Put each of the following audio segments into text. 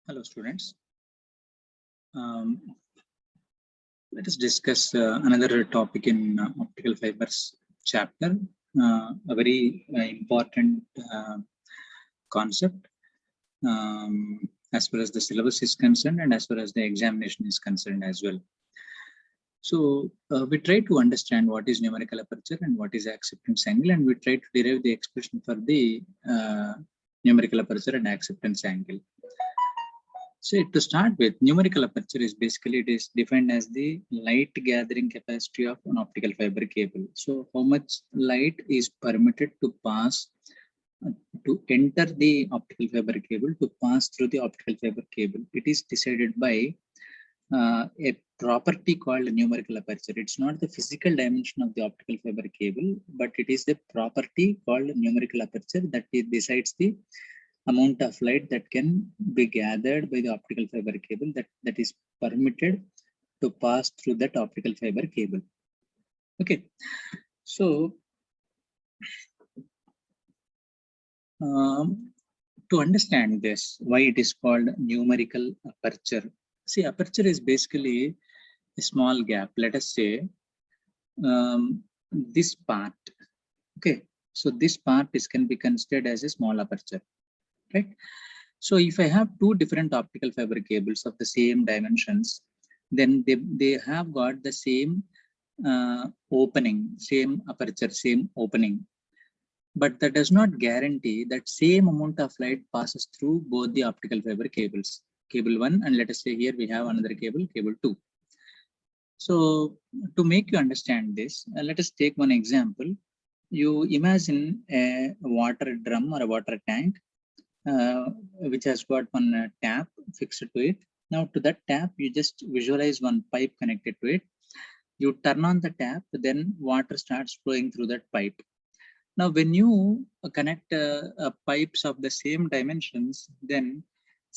Hello, students. Um, Let us discuss another topic in optical fibers chapter, a very important concept as far as the syllabus is concerned and as far as the examination is concerned as well. So we try to understand what is numerical aperture and what is acceptance angle, and we try to derive the expression for the numerical aperture and acceptance angle. So to start with, numerical aperture is basically, it is defined as the light gathering capacity of an optical fiber cable. So how much light is permitted to pass, to enter the optical fiber cable, to pass through the optical fiber cable. It is decided by a property called numerical aperture. It's not the physical dimension of the optical fiber cable, but it is the property called numerical aperture that it decides the amount of light that can be gathered by the optical fiber cable that is permitted to pass through that optical fiber cable. Okay, so to understand this, why it is called numerical aperture. See, aperture is basically a small gap. Let us say this part. Okay, so this part can be considered as a small aperture, right? So if I have two different optical fiber cables of the same dimensions, then they have got the same opening, same aperture, same opening. But that does not guarantee that same amount of light passes through both the optical fiber cables. Cable 1, and let us say here we have another cable, cable 2. So to make you understand this, let us take one example. You imagine a water drum or a water tank which has got one tap fixed to it. Now to that tap, you just visualize one pipe connected to it. You turn on the tap, then water starts flowing through that pipe. Now when you connect pipes of the same dimensions, then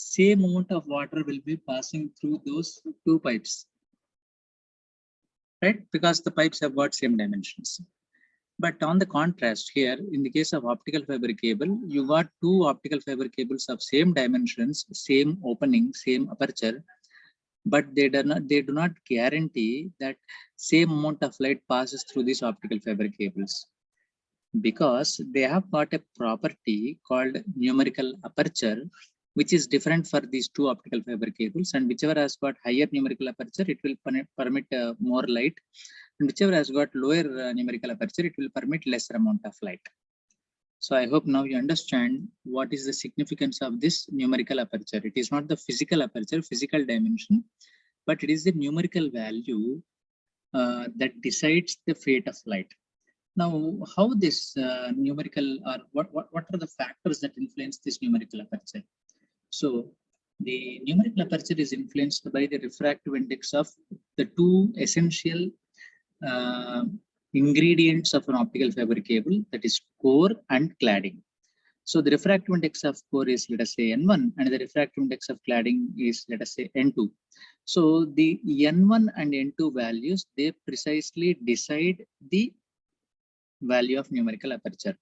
same amount of water will be passing through those two pipes, right? Because the pipes have got same dimensions. But on the contrast here, in the case of optical fiber cable, you got two optical fiber cables of same dimensions, same opening, same aperture, but they do not guarantee that same amount of light passes through these optical fiber cables, because they have got a property called numerical aperture, which is different for these two optical fiber cables, and whichever has got higher numerical aperture, it will permit more light, and whichever has got lower numerical aperture, it will permit lesser amount of light. So I hope now you understand what is the significance of this numerical aperture. It is not the physical aperture, physical dimension, but it is the numerical value that decides the fate of light. Now, how this numerical, or what are the factors that influence this numerical aperture? So the numerical aperture is influenced by the refractive index of the two essential ingredients of an optical fiber cable, that is core and cladding. So the refractive index of core is, let us say, N1, and the refractive index of cladding is, let us say, N2. So the N1 and N2 values, they precisely decide the value of numerical aperture.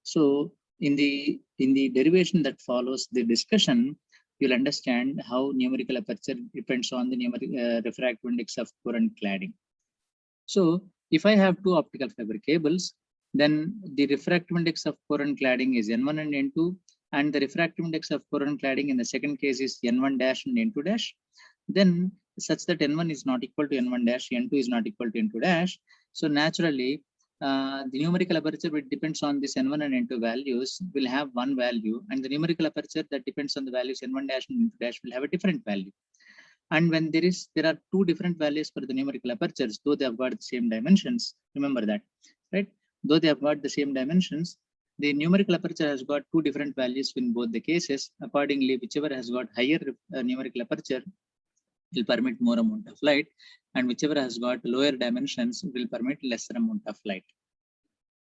So in the derivation that follows the discussion, you'll understand how numerical aperture depends on the refractive index of core and cladding. So if I have two optical fiber cables, then the refractive index of core and cladding is N1 and N2, and the refractive index of core and cladding in the second case is N1 dash and N2 dash. Then such that N1 is not equal to N1 dash, N2 is not equal to N2 dash. So naturally, the numerical aperture, which depends on this N1 and N2 values, will have one value, and the numerical aperture that depends on the values N1 dash and N2 dash will have a different value. And when there are two different values for the numerical apertures, though they have got the same dimensions, remember that, right? Though they have got the same dimensions, the numerical aperture has got two different values in both the cases. Accordingly, whichever has got higher numerical aperture will permit more amount of light, and whichever has got lower dimensions will permit lesser amount of light.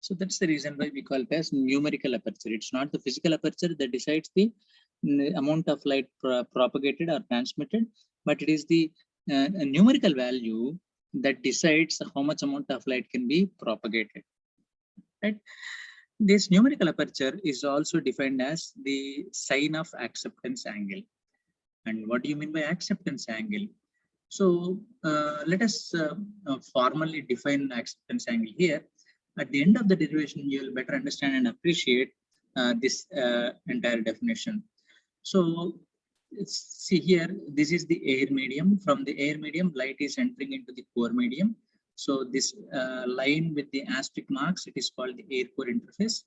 So that's the reason why we call it as numerical aperture. It's not the physical aperture that decides the amount of light propagated or transmitted, but it is the numerical value that decides how much amount of light can be propagated, right? This numerical aperture is also defined as the sign of acceptance angle. And what do you mean by acceptance angle? So let us formally define acceptance angle here. At the end of the derivation, you will better understand and appreciate this entire definition. So see here, this is the air medium. From the air medium, light is entering into the core medium. So this line with the asterisk marks, it is called the air core interface.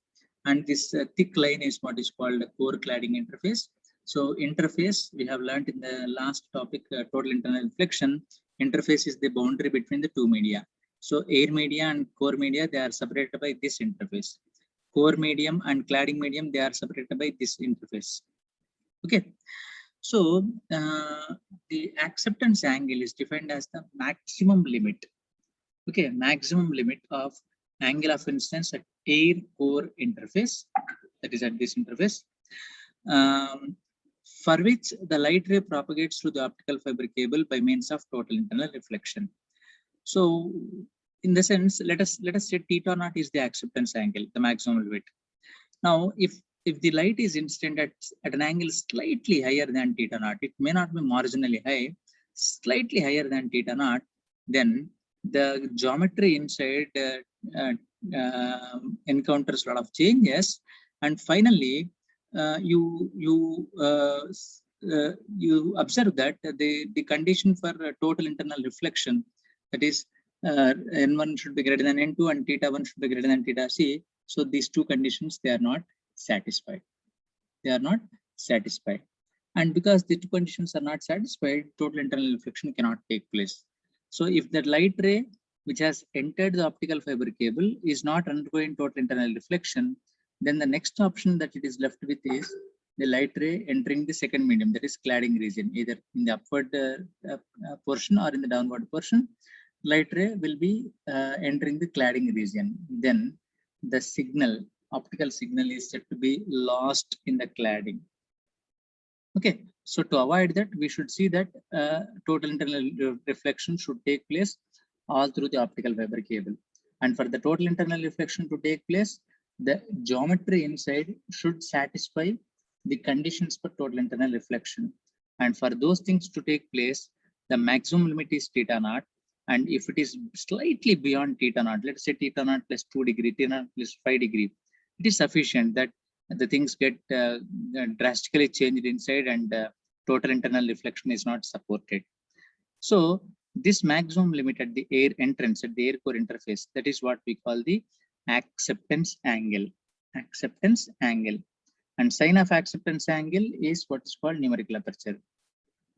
And this thick line is what is called the core cladding interface. So interface, we have learned in the last topic, total internal reflection. Interface is the boundary between the two media. So air media and core media, they are separated by this interface. Core medium and cladding medium, they are separated by this interface. Okay. So the acceptance angle is defined as the maximum limit. Okay, maximum limit of angle of incidence at air core interface, that is at this interface, for which the light ray propagates through the optical fiber cable by means of total internal reflection. So in the sense, let us say theta naught is the acceptance angle, the maximum limit. Now, if the light is incident at an angle slightly higher than theta naught, it may not be marginally high, slightly higher than theta naught, then the geometry inside encounters a lot of changes, and finally you observe that the condition for total internal reflection, that is n1 should be greater than n2 and theta 1 should be greater than theta c. So these two conditions, they are not satisfied. They are not satisfied. And because the two conditions are not satisfied, total internal reflection cannot take place. So if the light ray which has entered the optical fiber cable is not undergoing total internal reflection, then the next option that it is left with is the light ray entering the second medium, that is cladding region, either in the upward portion or in the downward portion. Light ray will be entering the cladding region. Then the signal, optical signal, is said to be lost in the cladding. Okay, so to avoid that, we should see that total internal reflection should take place all through the optical fiber cable. And for the total internal reflection to take place, the geometry inside should satisfy the conditions for total internal reflection. And for those things to take place, the maximum limit is theta naught. And if it is slightly beyond theta naught, let's say theta naught plus 2 degree, theta naught plus 5 degree, it is sufficient that the things get drastically changed inside and total internal reflection is not supported. So this maximum limit at the air entrance, at the air core interface, that is what we call the acceptance angle. Acceptance angle. And sign of acceptance angle is what is called numerical aperture.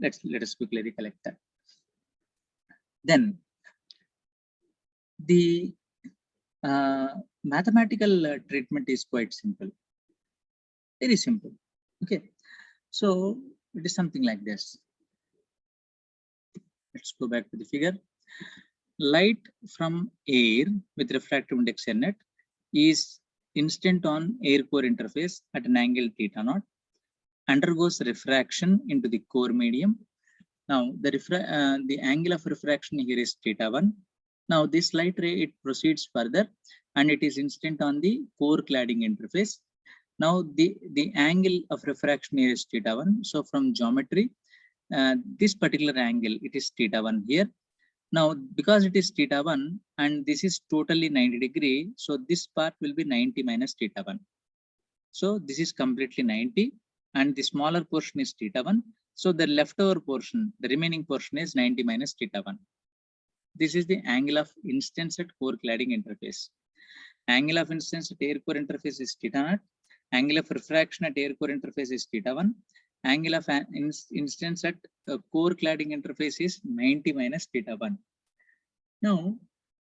Let us quickly recollect that. Then the mathematical treatment is quite simple. Very simple. Okay. So it is something like this. Let's go back to the figure. Light from air with refractive index N is incident on air core interface at an angle theta naught, undergoes refraction into the core medium. Now the angle of refraction here is theta 1. Now this light ray, it proceeds further and it is incident on the core cladding interface. Now the angle of refraction here is theta 1. So from geometry, this particular angle, it is theta 1 here. Now because it is theta 1 and this is totally 90 degree, so this part will be 90 minus theta 1. So this is completely 90 and the smaller portion is theta 1. So the leftover portion, the remaining portion is 90 minus theta 1. This is the angle of incidence at core cladding interface. Angle of incidence at air core interface is theta naught. Angle of refraction at air core interface is theta 1. Angle of incidence at core cladding interface is 90 minus theta 1. Now,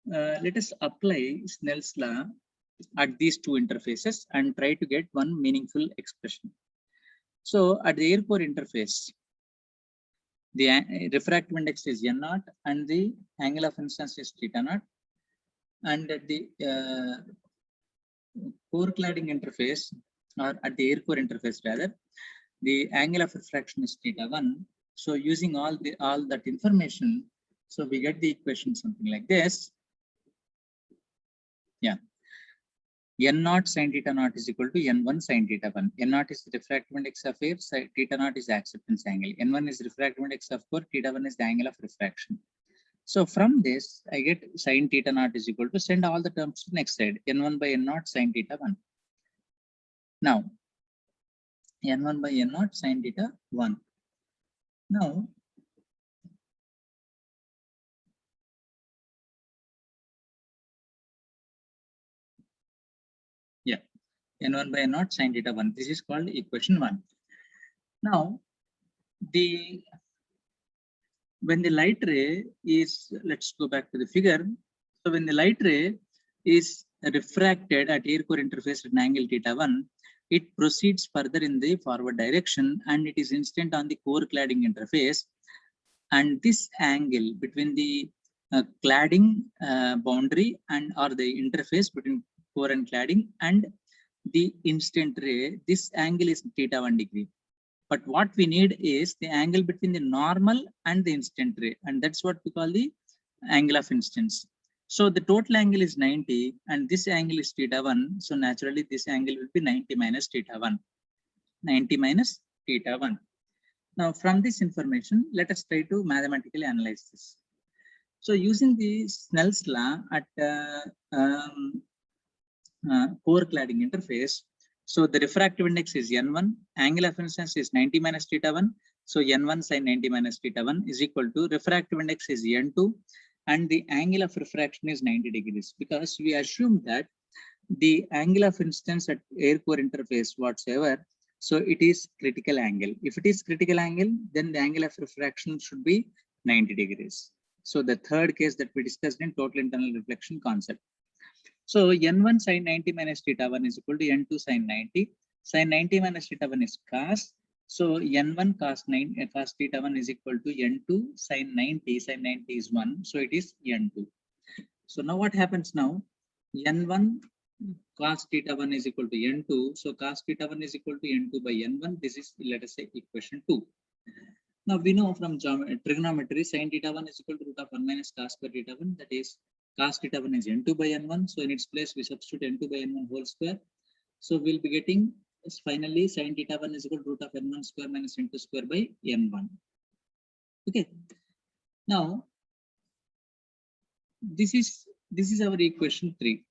let us apply Snell's law at these two interfaces and try to get one meaningful expression. So at the air core interface, the refractive index is n naught and the angle of incidence is theta naught. And at the core cladding interface, or at the air core interface rather, the angle of refraction is theta 1. So using all that information, so we get the equation something like this. Yeah. n naught sin theta naught is equal to n1 sin theta 1. N naught is the refractive index of air, theta naught is the acceptance angle. N1 is refractive index of core, theta 1 is the angle of refraction. So from this, I get sin theta naught is equal to, send all the terms to next side, n1 by n naught sin theta 1. Now, n1 by n naught sin theta 1. Now, yeah, n1 by n naught sin theta 1. This is called equation 1. Now, when the light ray is, let's go back to the figure. So when the light ray is refracted at air core interface at an angle theta 1, it proceeds further in the forward direction and it is instant on the core cladding interface. And this angle between the cladding boundary and or the interface between core and cladding and the instant ray, this angle is theta 1 degree. But what we need is the angle between the normal and the instant ray, and that's what we call the angle of instance. So the total angle is 90 and this angle is theta 1. So naturally this angle will be 90 minus theta 1. 90 minus theta 1. Now from this information, let us try to mathematically analyze this. So using the Snell's law at core cladding interface, so the refractive index is n1, angle of instance is 90 minus theta 1. So n1 sin 90 minus theta 1 is equal to refractive index is n2 and the angle of refraction is 90 degrees, because we assume that the angle of instance at air core interface whatsoever, so it is critical angle. If it is critical angle, then the angle of refraction should be 90 degrees. So the third case that we discussed in total internal reflection concept. So n1 sin 90 minus theta 1 is equal to n2 sin 90. Sin 90 minus theta 1 is cos. So n1 cos theta 1 is equal to n2 sin 90. Sin 90 is 1. So it is n2. So now what happens now? n1 cos theta 1 is equal to n2. So cos theta 1 is equal to n2 by n1. This is, let us say, equation 2. Now we know from trigonometry sin theta 1 is equal to root of 1 minus cos square theta 1. That is cos theta 1 is n2 by n1. So in its place, we substitute n2 by n1 whole square. So we'll be getting finally sin theta 1 is equal to root of n1 square minus n2 square by n1. Okay. Now, this is our equation 3.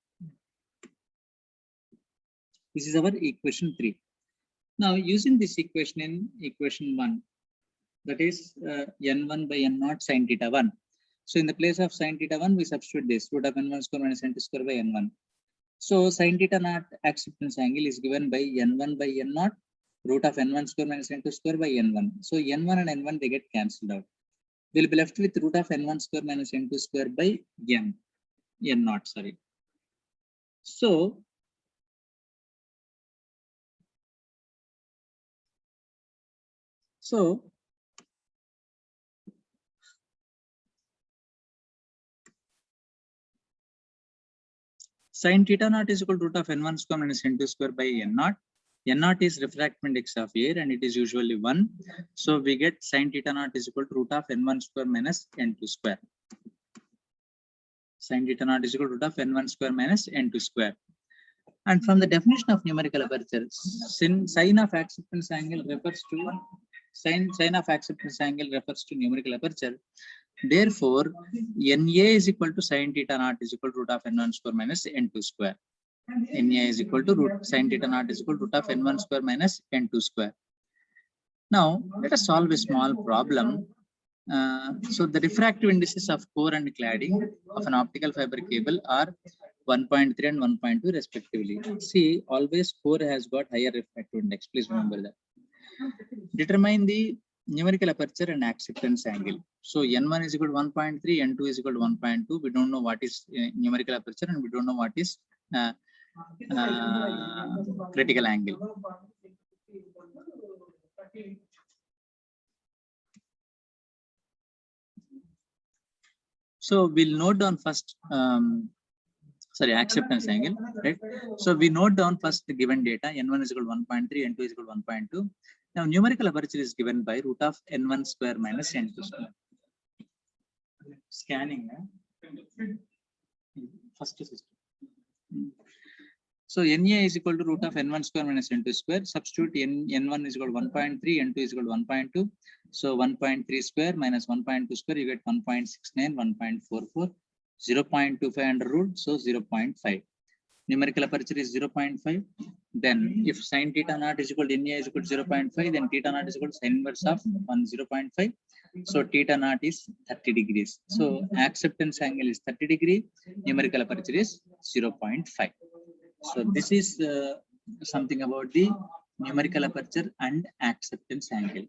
This is our equation 3. Now, using this equation in equation 1, that is n1 by n0 sin theta 1. So in the place of sin theta 1, we substitute this root of n1 square minus n2 square by n1. So sin theta naught acceptance angle is given by n1 by n0 root of n1 square minus n2 square by n1. So n1 and n1 they get cancelled out. We'll be left with root of n1 square minus n2 square by n0. Sorry. So sin theta naught is equal to root of n1 square minus n2 square by n0. N0 is refractive index of air and it is usually 1. So we get sin theta naught is equal to root of n1 square minus n2 square. Sin theta naught is equal to root of n1 square minus n2 square. And from the definition of numerical aperture, sin of acceptance angle refers to sin of acceptance angle refers to numerical aperture. Therefore, NA is equal to sin theta naught is equal to root of n1 square minus n2 square. NA is equal to root sin theta naught is equal to root of n1 square minus n2 square. Now, let us solve a small problem. So the refractive indices of core and cladding of an optical fiber cable are 1.3 and 1.2 respectively. See, always core has got higher refractive index. Please remember that. Determine the numerical aperture and acceptance angle. So n1 is equal to 1.3, n2 is equal to 1.2. We don't know what is numerical aperture and we don't know what is critical angle. So we'll note down first, acceptance angle, right? So we note down first the given data, n1 is equal to 1.3, n2 is equal to 1.2. Now numerical aperture is given by root of n1 square minus n2 square. Scanning first system. So NA is equal to root of n1 square minus n2 square. Substitute n1 is equal to 1.3, n2 is equal to 1.2. So 1.3 square minus 1.2 square, you get 1.69, 1.44, 0.25 under root, so 0.5. Numerical aperture is 0.5. Then if sin theta naught is equal to NA is equal to 0.5, then theta naught is equal to sin inverse of 0.5. So theta naught is 30 degrees. So acceptance angle is 30 degree. Numerical aperture is 0.5. So this is something about the numerical aperture and acceptance angle.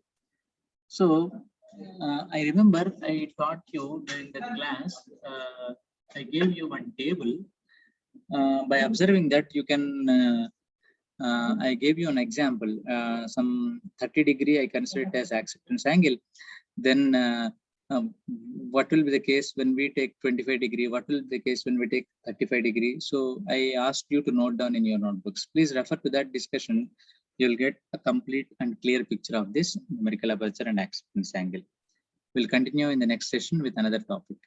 So I remember I taught you during that class, I gave you one table. By observing that, you can, I gave you an example, some 30 degree, I consider it as acceptance angle. Then what will be the case when we take 25 degree? What will be the case when we take 35 degree? So I asked you to note down in your notebooks. Please refer to that discussion. You'll get a complete and clear picture of this numerical aperture and acceptance angle. We'll continue in the next session with another topic.